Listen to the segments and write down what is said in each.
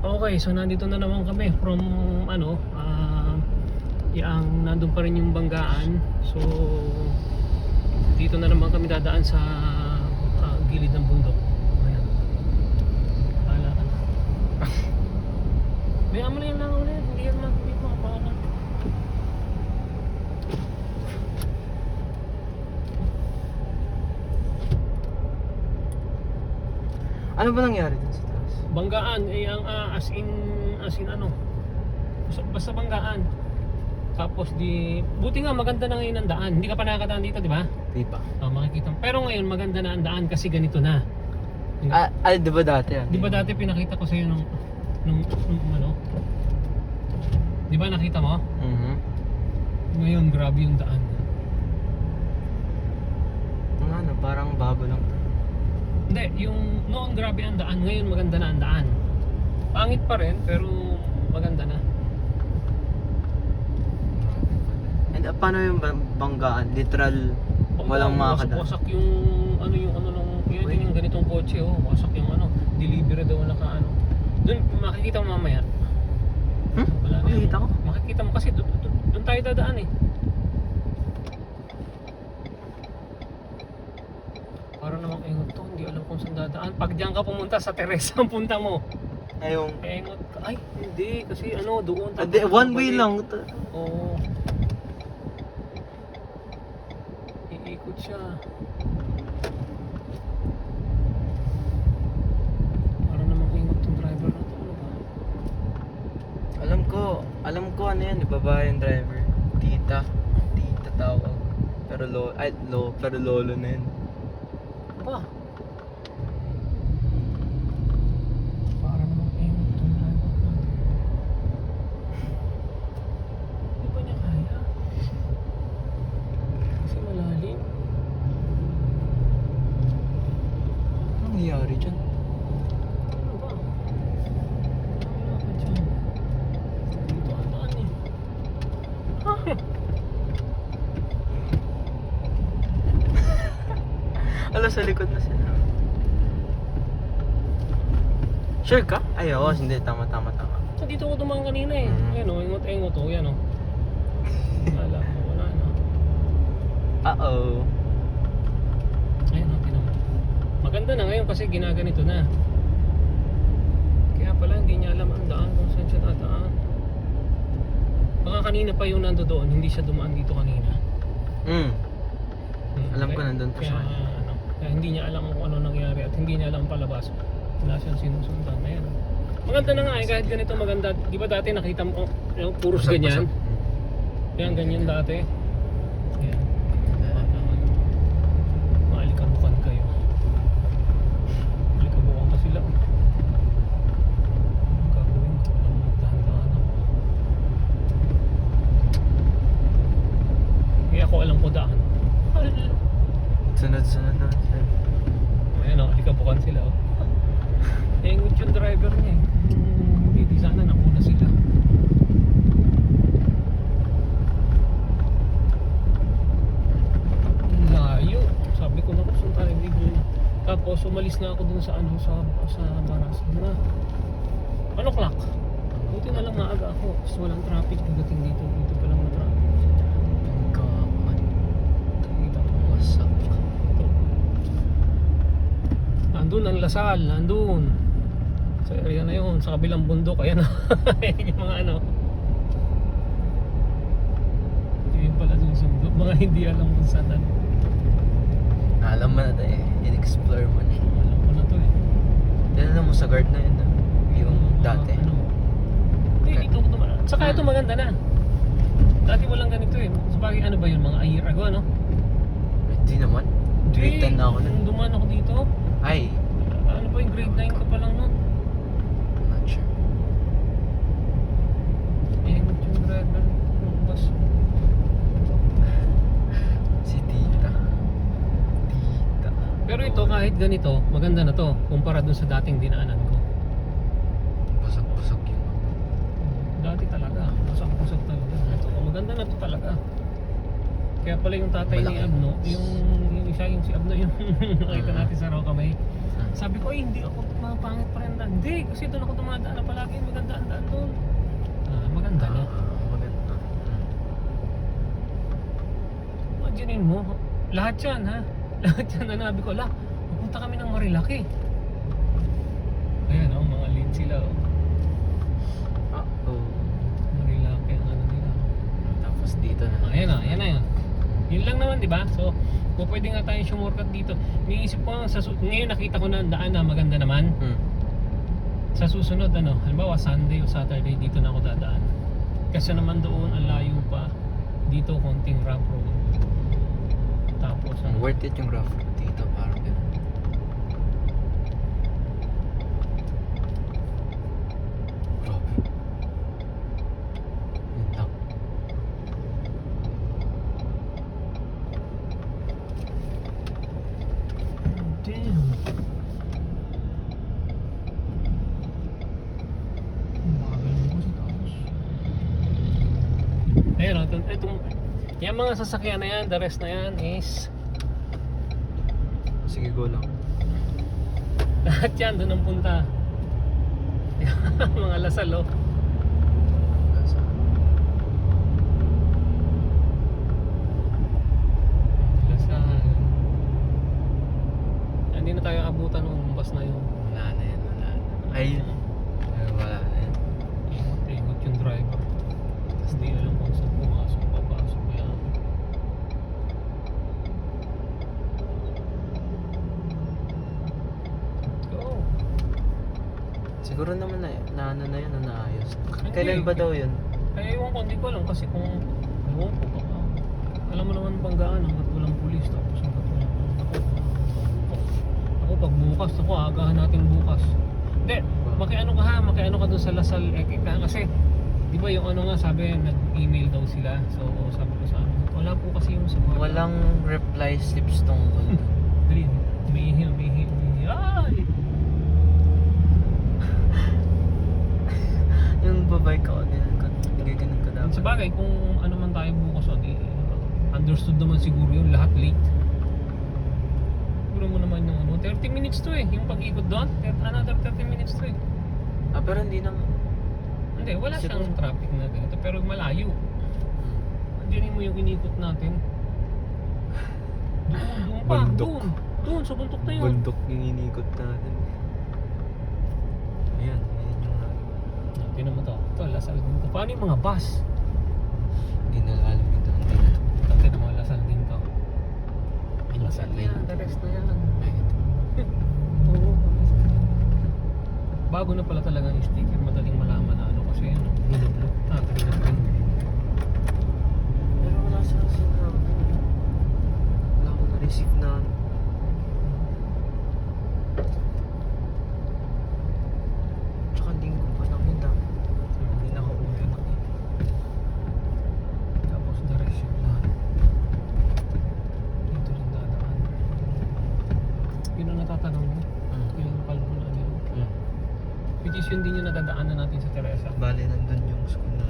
Okay, so nandito na naman kami from ano, yang nandun pa rin yung Banggaan. So dito na naman kami dadaan sa gilid ng bundok. Ayan. Hala ka na. May amala yan lang ulit, hindi yan lang, hindi makapalan. Ano ba nangyari dun sa taas? Banggaan, ang as in ano, basta Banggaan. Tapos buti nga maganda na ngayon ang daan. Hindi ka pa nakakadaan dito, di ba? Di pa. Makikita. Pero ngayon maganda na ang daan kasi ganito na. Di ba dati yan? Di ba dati pinakita ko sa iyo nung ano? Di ba nakita mo? Ngayon grabe yung daan. Ang ano, parang babo lang. Hindi, yung noon grabe ang daan, ngayon maganda na ang daan. Pangit pa rin pero maganda na. And paano yung Banggaan? Literal walang makakadaan. Wasak yung ano nung yun yung ganitong kotse, oh. Wasak yung ano, delivery daw naka ano. Doon makikita mo mamaya. Wala na Makikita ko? Makikita mo kasi doon tayo dadaan eh. Para namang engot to, hindi alam kung saan dadaan. Pag diyan ka pumunta sa Teresa ang punta mo. Ayong... Engot ka. Ay, hindi. Kasi ano, doon. one way lang. Oo. Iikot siya. Para namang engot tong driver na to. Ano ba? Alam ko ano yan, babae yung driver. Tita tawag. Pero pero lolo na yun. Ba? Para namang engot tong driver na to. Hindi ba niya kaya? Kasi malalim. Anong nangyari dyan? Ano ba? Wala ka dyan. Dito ang daan eh. Ala, sa likod na sila. Sure ka? Ay, oo, hindi. Tama. So dito ko dumaan kanina eh. Ayan o, engot o. Yan o. Wala na. Uh-oh. Ayan o, tinan mo. Maganda na ngayon kasi ginaganito na. Kaya pala hindi niya alam ang daan kung saan siya dadaan. Baka kanina pa yung nando doon, hindi siya dumaan dito kanina. Alam ko nandun pa siya. Kaya hindi niya alam kung ano nangyari at hindi niya alam palabas. Wala siyang sinusundan. Ayan. Maganda na nga eh, kahit ganito maganda. Di ba dati nakita mo, yung puros ganyan? Yan, ganyan dati. Ayan. Maalikabukan kayo. Maalikabukan pa sila. Gagawin ko lang magdahan-dahan ako. Kaya ako alam ko daan. Sunod na. Ayan o, alikabukan sila o. Engot yung driver niya eh. Hindi sana nauna sila. Layo. Sabi ko na kung saan tayo bigyan. Tapos umalis na ako dun sa ano, sa Baras. Ano clock? Buti na lang maaga ako. Tapos walang traffic pagdating dito. Dito pa lang na traffic. Banggaan. Kita mo. Wasak. Ito. Nandun ang Lasal. Nandun. Sa area na yun. Sa kabilang bundok. Ayan. Ayan yung mga ano. Yun pala yung sundo. Mga hindi alam kung saan. Alam mo na tayo eh. In-explore mo na eh. Alam ko na to eh. Alam mo sa guard na yun. Yung dati. Ano? Hindi, dito ko naman. Saka ito maganda na. Dati walang ganito eh. Sabagay ano ba yun? Mga a year ago ano? Hindi naman. Grade 10 na ako nun. Nung dumaan ako dito. Ay. Ano ba yung grade 9 ka pa lang nun? Not sure. Engot yung driver ng bus. Si Tita. Pero ito kahit ganito, maganda na to. Kumpara dun sa dating dinaanan ko. Basag yun. Dati talaga. Basag talaga. Ito, maganda na to talaga. Kaya pala yung tatay ni Malaki. Abno, yung isa yung si Abno yung nakita natin sa Roca May. Sabi ko, ay hindi ako mapangit pa rin daan. Hindi, kasi doon ako dumadaan na palagi. Maganda ang daan doon. Maganda na. Maganda. Imaginin mo, lahat yan ha. Lahat yan na nabi ko, pupunta kami ng Marilaki. Ayan oh, mga lead sila oh. Oo. Marilaki ang ano nila. Tapos dito na. Ayan na, ayan na yan. Yun lang naman, di ba? So, kung pwede nga tayong sumurkat dito. Niisip ko, ngayon nakita ko na ang daan na maganda naman. Sa susunod, halimbawa Sunday o Saturday, dito na ako dadaan. Kasi naman doon, ang layo pa. Dito, konting rough road. Tapos, Worth it yung rough road dito, parang gano'n. Grabe. Yun lang. damn. Ang bagal mo kasi tapos. Ayan o, itong yung mga sasakyan na yan, the rest na yan is Sige, go lang. lahat yan doon ang punta. Mga lasal oh. Lasal. Hindi na tayo abutan nung bus na yun. Wala na yan, wala na. Ay, wala na yan. Ingot yung driver. Tapos di alam kung saan pumasok, papasok. Kaya go. Siguro naman na ano na yun, na naayos. Hindi. Kailan ba daw yun? Kaya ewan ko, hindi ko alam kasi kung ewan ko baka alam mo naman banggaan hanggat walang pulis tapos hanggat walang ako pag bukas ako agahan natin bukas. Hindi, makiano ka dun sa Lasal kasi di ba yung ano nga sabi nag-email daw sila, so sabi ko sa ano wala po kasi yung sa Walang reply slips tungkol. dali umihi ay Yung babay ka, ganun ka dapat. sa bagay kung ano man tayo bukas o di understood naman siguro yun lahat late. Siguro mo naman yung 30 minutes to yung pag-ikot doon, another 30 minutes to Pero hindi naman. Hindi, wala Siguro. siyang traffic na ganito pero malayo. Andiyan mo yung inikot natin. Doon pa, Bundok. doon sa bundok na yun. Bundok yung inikot natin. Ayan yung Tingnan mo to, ito Lasal din to. Paano yung mga bus? hindi na alam ito. Hindi na. Ito ng mga Lasal din to. Ayun, Lasal ayun. yan, the rest na yan. Ay, ito. Oo. Bago na pala talaga yung sticker, madaling malaman na ano kasi yun, blue. Green. Pero wala siya sinabi. Wala ko na-receive na ano. Tsaka linggo pa lang yun Hindi na ako uwi na. Tapos the rest yung lahat. Dito rin dadaan. Yun ang natatanong mo. Yung kalbunan yun. Which is yun din yung nadadaanan natin sa Teresa. Bali, nandun yung school na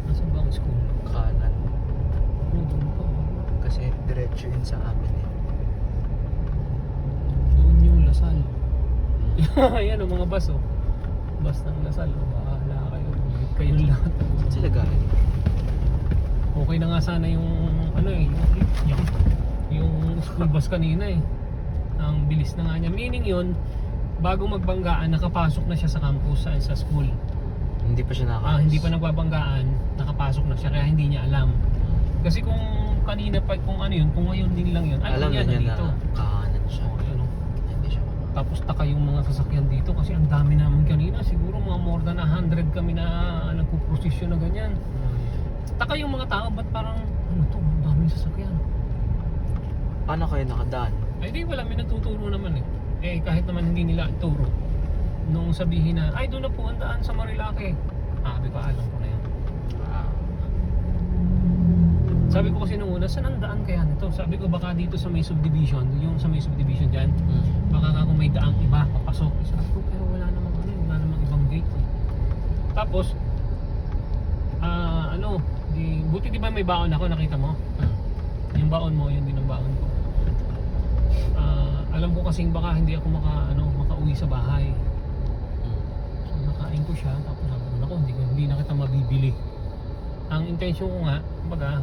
Nasa bang school? kanan. Doon pa. Kasi diretso yun sa amin eh. Doon yung Lasal. Ayan o mga bus oh. Bus ng Lasal oh. Bahala kayo. Ulit kayong lahat. Saan sila galing? Okay na nga sana yung yung school bus kanina ang bilis na nga niya. Meaning yun, bago magbanggaan, nakapasok na siya sa campus sa school. Hindi pa siya nakakalis. Hindi pa nagbabanggaan, nakapasok na siya kaya hindi niya alam. Kasi kung kanina pa, kung ano yun, kung ngayon din lang yun, Alam na niya nandito. na kahanan siya. Oh, yun, oh. Hindi siya makakalis. Tapos taka yung mga sasakyan dito kasi ang dami naman kanina. Siguro mga more than 100 kami na nagpuprosesyon na ganyan. Taka yung mga tao, ba't parang, ano to, ang daming sasakyan. Paano kayo nakadaan? Ay di wala, may nagtuturo naman kahit naman hindi nila ituro. Nung sabihin na, ay doon na po ang daan sa Marilaki. Sabi ko, alam ko na yan. Sabi ko kasi nung una, saan ang daan kaya nito? Sabi ko baka dito sa may subdivision, yung sa may subdivision dyan, baka ka kung may daang iba, papasok. Sabi ko, pero wala namang ibang gate Tapos, buti di ba may baon ako, nakita mo? Yung baon mo, yun din ang baon ko. Alam ko kasing baka hindi ako makauwi sa bahay. So nakain ko siya, tapos sabi ko, naku, hindi na kita mabibili. Ang intention ko nga, kumbaga,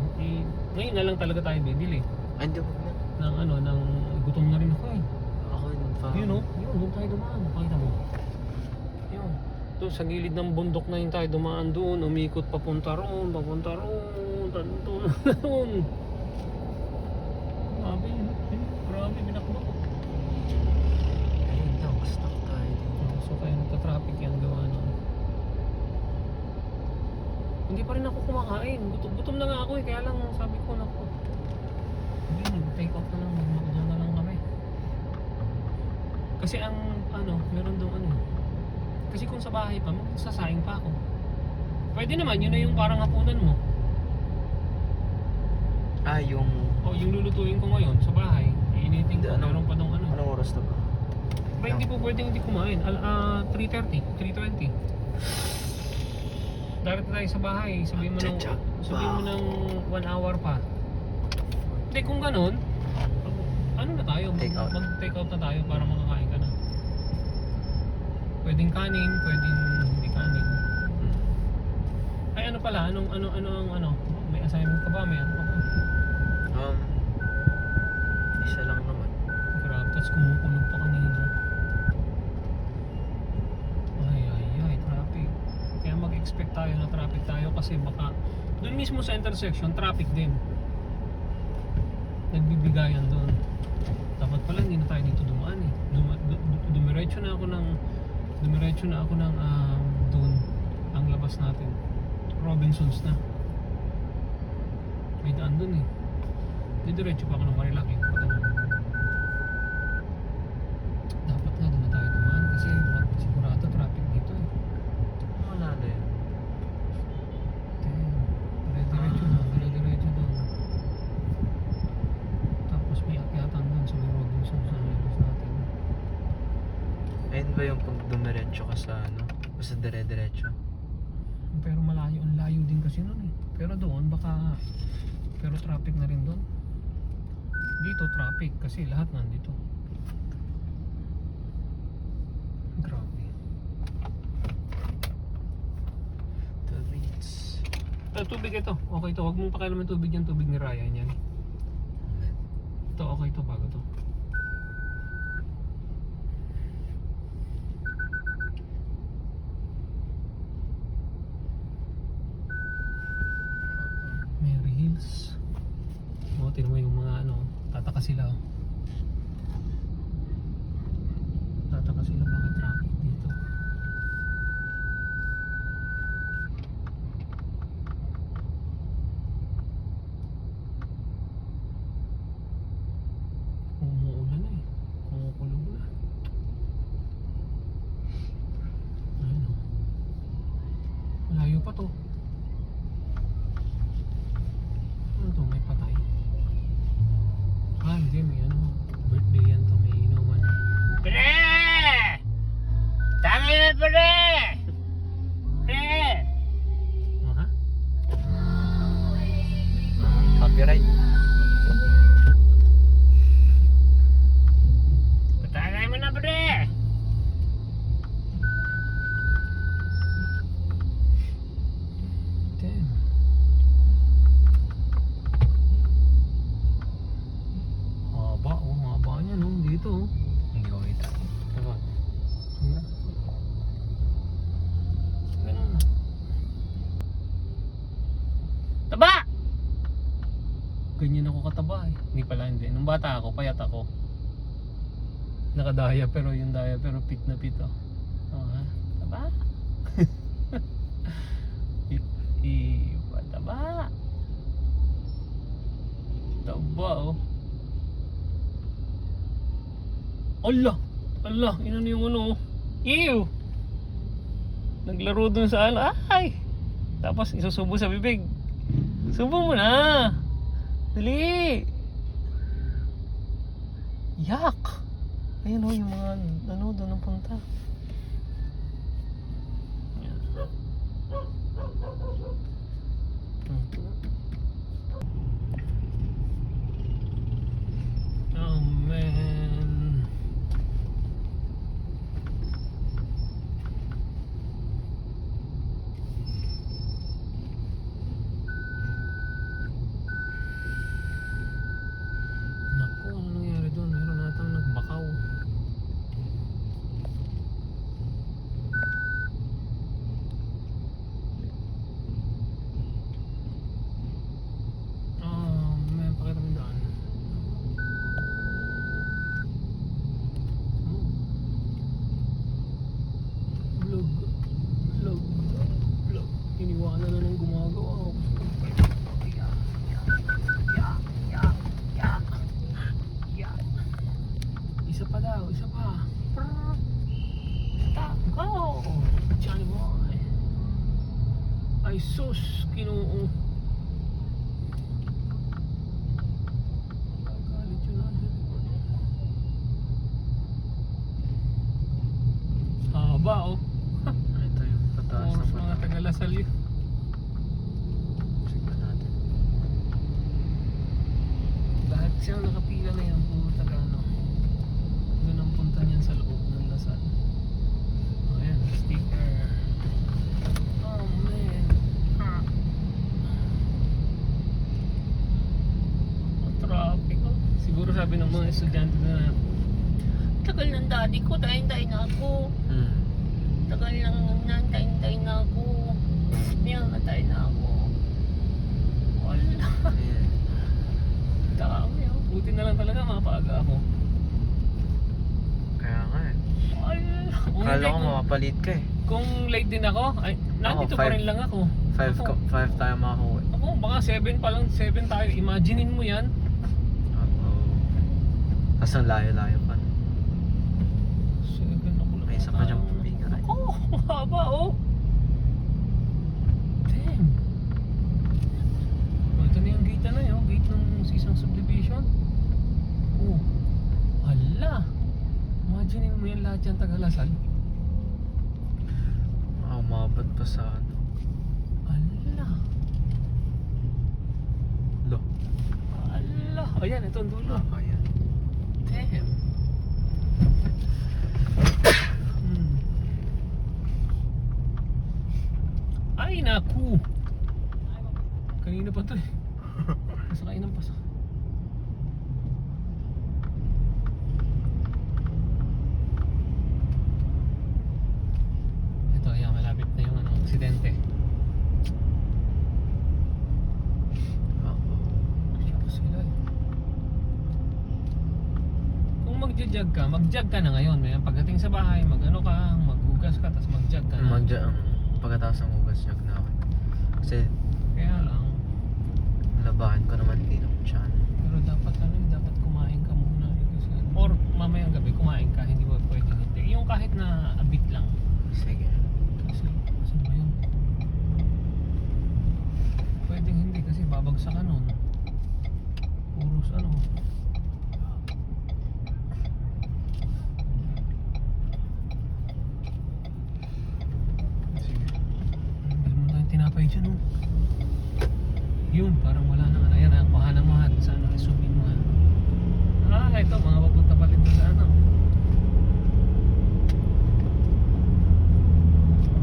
ngayon na lang talaga tayo bibili. Hindi ko na. Ng gutom na rin ako eh. Ako yun pa. Yun o, doon tayo dumaan. Pakita mo. Yun. Doon sa gilid ng bundok na yun tayo dumaan doon. Umikot papunta roon. Doon. Grabe yun. Grabe, binakbak ko. Ayun lang, stuck tayo dito. So kaya nagka-traffic yan gawa nun. Hindi pa rin ako kumakain. Gutom na nga ako eh. Kaya lang sabi ko, naku. Hindi, take off na lang. Magmakdo na lang kami. Kasi ang meron doon Kasi kung sa bahay pa, magsasaing pa ako. Pwede naman, yun na yung parang hapunan mo. Yung... O yung lulutuin ko ngayon sa bahay. Iinitin ko, meron pa dong Anong oras na ba? Ba, hindi po pwedeng hindi kumain. 3:30, 3:20. Dapat tayo sa bahay. Sabihin mo ng 1 hour pa. Hindi, kung ganun, na tayo? Take out. Mag-take out na tayo para makakain ka na. Pwedeng kanin, pwedeng hindi kanin. Ay, ano pala? Ano? May assignment ka ba? May ano ka ba? Isa lang naman. Grabe, tapos kumukulog pa kanina. Ay, traffic. Kaya mag-expect tayo na traffic tayo kasi baka doon mismo sa intersection, traffic din. Nagbibigayan doon. Dapat pala hindi na tayo dito dumaan eh. Dumiretso na ako ng doon ang labas natin. Robinsons na. May daan doon eh. Didiretso pa ako ng Marilaki. Dapat nga doon na tayo dumaan kasi sigurado traffic dito eh. Wala na yun. Dire-diretso doon. Tapos may akyatan doon sa may Robinsons na labas natin. Ayun ba yung pag dumiretso ka sa basta dire-diretso? Pero malayo, ang layo din kasi nun eh. Pero doon pero traffic na rin doon. Dito traffic kasi lahat nandito. Grabe. 2 minutes. Tubig ito. Okay to. Huwag mong pakialaman tubig yan. Tubig ni Ryan yan. Ito okay to, bago to. Mary Hills. Tingnan mo yung mga tataka sila. Tataka sila bakit traffic dito. Umuulan na eh. Kumukulog na. Ayun o. Malayo pa to. Ano to? May patay. Hindi, may birthday yan to, may inuman. Pre! Tama na, pre! Pre! Ha? Copyright. Patagay mo na, pre! Damn. Haba niya dito. Hindi ko kita. Diba? Ganun. Taba! Ganyan ako kataba eh. Hindi pala hindi. Nung bata ako, payat ako. Nakadaya pero yung daya pero pit na pit oh. Ha? Taba? Taba? Taba oh. Allah! Inano yung Ew! Naglaro dun sa ay! Tapos isusubo sa bibig. Subo mo na! Dali! Yak! Ayun yung mga doon ang punta. Oh man! Ay sus, Ginoo. Galit yun na. Haba oh. Ito yung pataas Oras na mga Tagalasal yun. Signan natin. Lahat siyang nakapila na yan, puro taga ano. Doon ang punta niyan sa loob ng Lasal. Oh, ayan, sticker. Oh man. Ang traffic oh. Siguro sabi ng mga estudyante na tagal ng daddy ko, tayin-tayin na ako. Tagal lang tayin-tayin na ako. Matay na ako. Wala. Ayan. Dami oh. Buti na lang talaga mapaaga ako. Kaya nga eh. Wala. Kala ko mapapalit ka eh. Kung late din ako, ay, nandito pa five. rin lang ako. 5 tayo makakuha. Ako, baka 7 pa lang, 7 tayo. Imaginein mo yan. Tapos ang layo-layo pa. 7 ako lang. May isa pa dyan pabigat. Ako, haba oh. Damn. Oh, ito na yung gate na yun. Gate ng isang subdivision. Oh, hala. Imaginein mo yan lahat yan Tagalasal. Umabot pa sa ano. Hala. Lo. Hala. Ayan, ito ang dulo. Ayan. Damn. Ay, naku. Kanina pa to eh. Pasakay ng pasak. Ito, ayan, malapit na yung ano, aksidente. Siyempre sila eh. Kung mag-jog ka na ngayon. May pagdating sa bahay, mag-ano ka, maghugas ka, tapos mag-jog ka na. Pagkatapos ng hugas niyag na ako. Kasi Kaya lang, labahan ko naman din ang tiyan. pero dapat dapat kumain ka muna eh, kasi, or mamayang gabi kumain ka, hindi ba pwedeng hindi. Yung kahit na a bit lang. Sige. Kasi ba yun? Pwedeng hindi kasi babagsak ka nun. Puros ano. Sige. Hindi mo tayong tinapay dyan oh. Yun, parang wala na. Ayan na, kuhanan mo ha. Sa ano, isumin mo ha. Ito, mga papunta pa rin doon sa ano.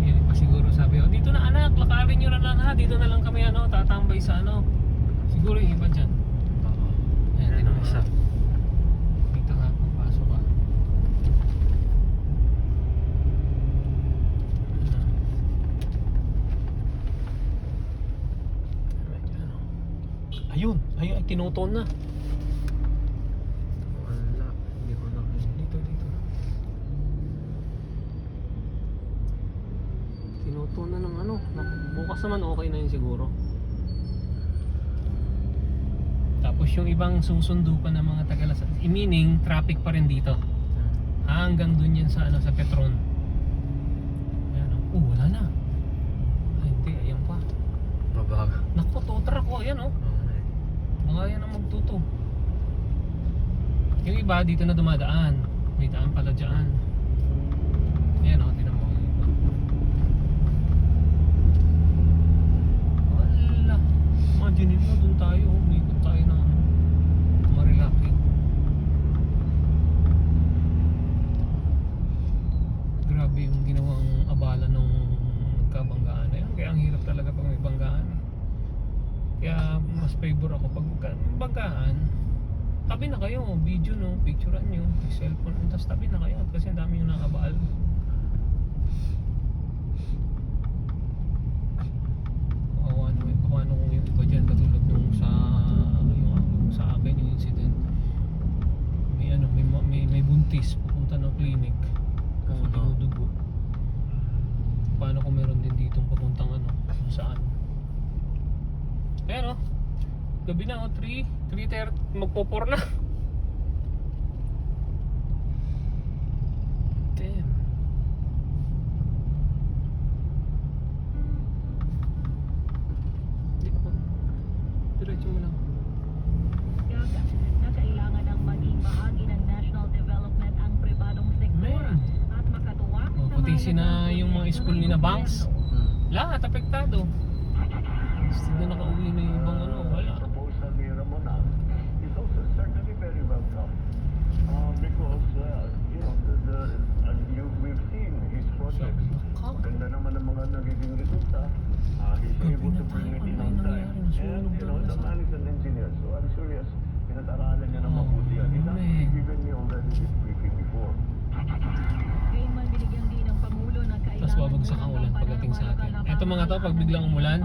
Yan pa siguro sabi, dito na anak, lakarin nyo na lang ha. Dito na lang kami ano, tatambay sa ano. Siguro yung iba dyan. Ayan, Ayan ang mo, isa. ha. Dito ha, papasok ka. Ayun, ayun, tinuton na. Wala. Hindi ko nakita. Dito. Tinuton na ng ano. Bukas naman okay na yun siguro. Tapos yung ibang susundo pa ng mga Tagalasal, meaning traffic pa rin dito. Hanggang dun yan sa ano, sa Petron. Ayan oh. Wala na. Ay, hindi, ayan pa. Babaga. Naku, tow truck oh, ayan oh. Okay. Mga yan ang magtuto. Yung iba dito na dumadaan. May daan pala dyan. Ayan o, tinan mo yung iba. Wala. Imagine mo, dun tayo. Umikot tayo ng Marilaki. Grabe yung ginawang abala nung nagkabanggaan na yan. Kaya ang hirap talaga pag may banggaan. Kaya mas favor ako pag banggaan. Tabi na kayo, video no, picturean nyo, may cellphone, tapos tabi na kayo kasi ang dami yung nakabal. Paano kung yung iba dyan katulad nung yung sa akin yung incident. May ano, may buntis pupunta ng clinic kasi dinudugo. Paano kung meron din ditong papuntang ano, kung saan. Ayan o, gabi na o, 3:30, magpo-4 na. Damn. sina yung mga school ni na banks. Lahat apektado. Gusto na nakauwi na yung ibang ano, wala. Proposal ni Ramona is also certainly very welcome. Because, we've seen his projects. Ganda naman ang mga nagiging resulta. He's able to bring it in on time. And, the man is an engineer. So I'm serious, pinag-aralan niya na mabuti yan. He's actually given me already this briefing before. Gayunman, binigyan din ng Pangulo na kailangan Tapos babagsak ang ulan pagdating sa atin. Eto mga to, pag biglang umulan,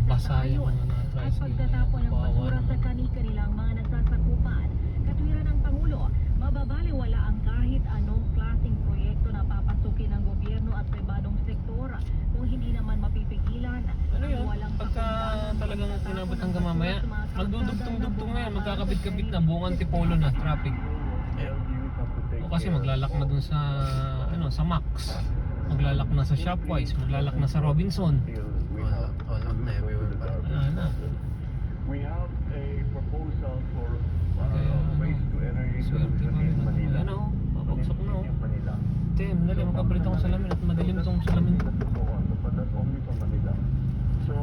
basa yung mga At tricycle. pagtatapon ng Kawawa basura sa naman. kani-kanilang mga nagsasakupan, katwiran ng Pangulo, mababaliwala ang kahit anong klaseng proyekto na papasukin ng gobyerno at pribadong sektor kung hindi naman mapipigilan. Ano yun? ang walang Pagka pakundangan talagang sa inabot pagtatapon hanggang mamaya, ng basura sa magdudugtong-dugtong na yan, magkakabit-kabit na, buong antipolo na, traffic. O kasi maglalak na dun sa, sa Max. Maglalak na sa Shopwise, maglalak na sa Robinson. Wala na everywhere pa. Wala na. We have a proposal for Kaya, waste to energy swerte solution pa rin. in Manila. Ayan o, babagsak na o. In Manila. Tim, dali, magkapalit ako sa salamin at madilim itong salamin. But that's only for Manila. So,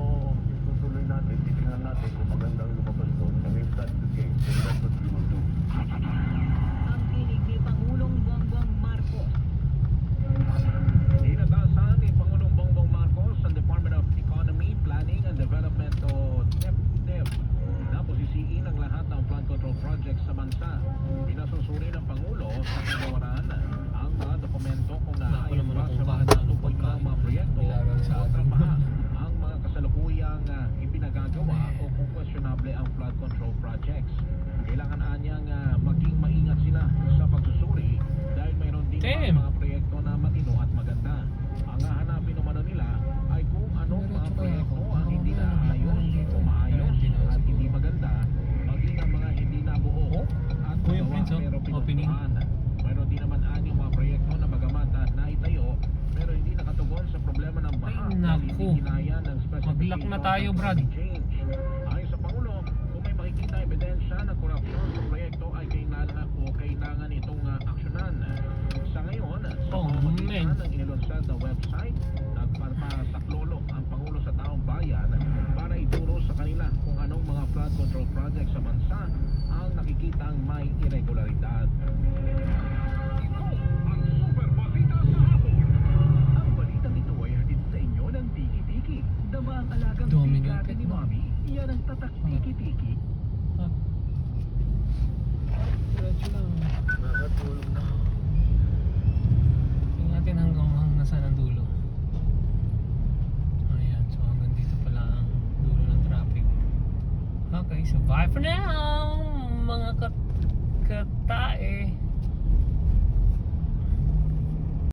itutuloy natin, titingnan natin kung magandang lumabas doon. And if that's the case, then that's what we will do. Ang tinig ni Pangulong Bongbong Marcos. Inatasan ni Pangulong Bongbong Marcos ang Department of Economy, Planning and Development o DepEd na posisiin ang lahat ng flood control projects sa bansa. Pinasusuri ng Pangulo sa kagawaran ang mga dokumento kung naayon naman ba akong sa mga kahit anong tutukoy ng pagkain. mga proyekto Nilagang sa o atin. trabaha ang mga kasalukuyang ipinagagawa o kung questionable ang flood control projects. Kailangan anyang maging maingat sila sa pagsusuri dahil mayroon din Damn. mga proyekto na matino at maganda. Ang hahanapin naman nila ay kung anong mga proyekto ang hindi na ayos o maayos at hindi maganda, maging ang mga hindi nabuo at Kuya magawa Prince, pero opening. pinuntahan. Mayroon din naman anyong mga proyekto na bagamat naitayo pero hindi nakatugon sa problema ng baha Ay, dahil naku. hindi kinaya ng Mag-lock na tayo, Brad. change. Ayon sa Pangulo, kung may makikita ebidensya na korupsyon sa proyekto ay kailangan itong aksyonan. Sa ngayon, sa Oh, pamamagitan man. ng inilunsad na website, nagpapasaklolo ang Pangulo sa taong bayan para ituro sa kanila kung anong mga flood control projects sa bansa ang nakikitang may irregularidad. Ito ang Super Balita sa hapon. Ang balitang ito ay hatid sa inyo ng Tiki-Tiki. Dama ang alagang Dominated bigati ni na. Mami. Yan ang tatak Tiki-Tiki. Ah. Diretso lang. Nakatulog na ako. Tingnan natin hanggang nasaan ang dulo. Ayan, so hanggang dito pala ang dulo ng traffic. Okay, so bye for now, mga katae.